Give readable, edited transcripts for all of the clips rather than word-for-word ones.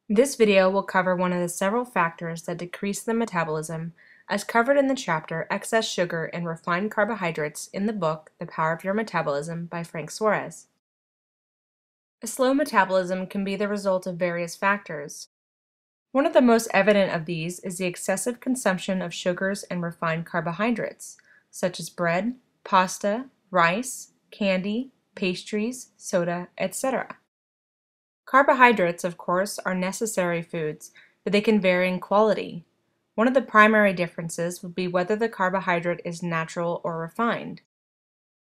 This video will cover one of the several factors that decrease the metabolism, as covered in the chapter Excess Sugar and Refined Carbohydrates in the book The Power of Your Metabolism by Frank Suarez. A slow metabolism can be the result of various factors. One of the most evident of these is the excessive consumption of sugars and refined carbohydrates, such as bread, pasta, rice, candy, pastries, soda, etc. Carbohydrates, of course, are necessary foods, but they can vary in quality. One of the primary differences would be whether the carbohydrate is natural or refined.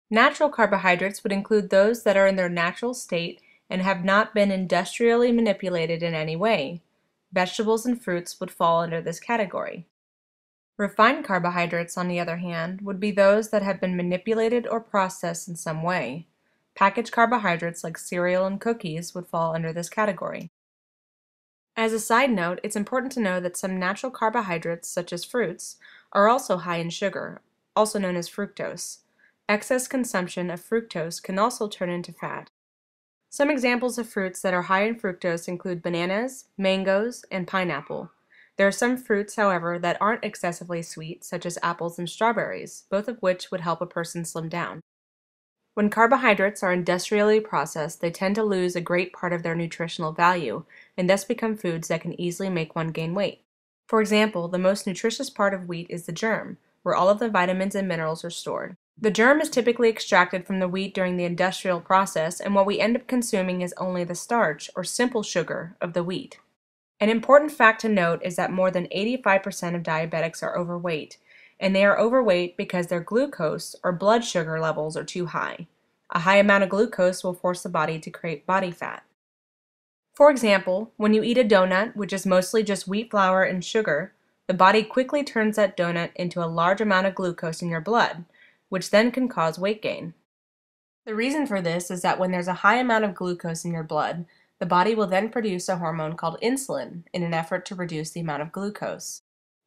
Natural carbohydrates would include those that are in their natural state and have not been industrially manipulated in any way. Vegetables and fruits would fall under this category. Refined carbohydrates, on the other hand, would be those that have been manipulated or processed in some way. Packaged carbohydrates like cereal and cookies would fall under this category. As a side note, it's important to know that some natural carbohydrates, such as fruits, are also high in sugar, also known as fructose. Excess consumption of fructose can also turn into fat. Some examples of fruits that are high in fructose include bananas, mangoes, and pineapple. There are some fruits, however, that aren't excessively sweet, such as apples and strawberries, both of which would help a person slim down. When carbohydrates are industrially processed, they tend to lose a great part of their nutritional value, and thus become foods that can easily make one gain weight. For example, the most nutritious part of wheat is the germ, where all of the vitamins and minerals are stored. The germ is typically extracted from the wheat during the industrial process, and what we end up consuming is only the starch, or simple sugar, of the wheat. An important fact to note is that more than 85% of diabetics are overweight, and they are overweight because their glucose, or blood sugar levels, are too high. A high amount of glucose will force the body to create body fat. For example, when you eat a donut, which is mostly just wheat flour and sugar, the body quickly turns that donut into a large amount of glucose in your blood, which then can cause weight gain. The reason for this is that when there's a high amount of glucose in your blood, the body will then produce a hormone called insulin in an effort to reduce the amount of glucose.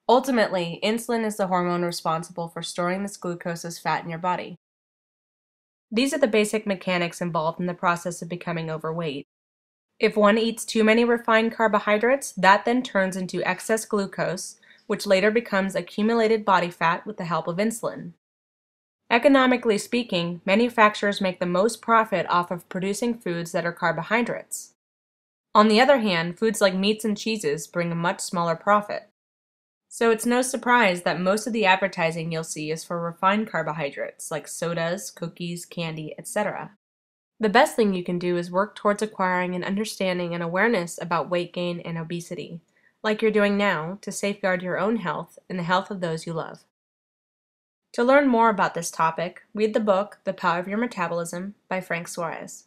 Ultimately, insulin is the hormone responsible for storing this glucose as fat in your body. These are the basic mechanics involved in the process of becoming overweight. If one eats too many refined carbohydrates, that then turns into excess glucose, which later becomes accumulated body fat with the help of insulin. Economically speaking, manufacturers make the most profit off of producing foods that are carbohydrates. On the other hand, foods like meats and cheeses bring a much smaller profit. So it's no surprise that most of the advertising you'll see is for refined carbohydrates like sodas, cookies, candy, etc. The best thing you can do is work towards acquiring an understanding and awareness about weight gain and obesity, like you're doing now, to safeguard your own health and the health of those you love. To learn more about this topic, read the book The Power of Your Metabolism by Frank Suarez.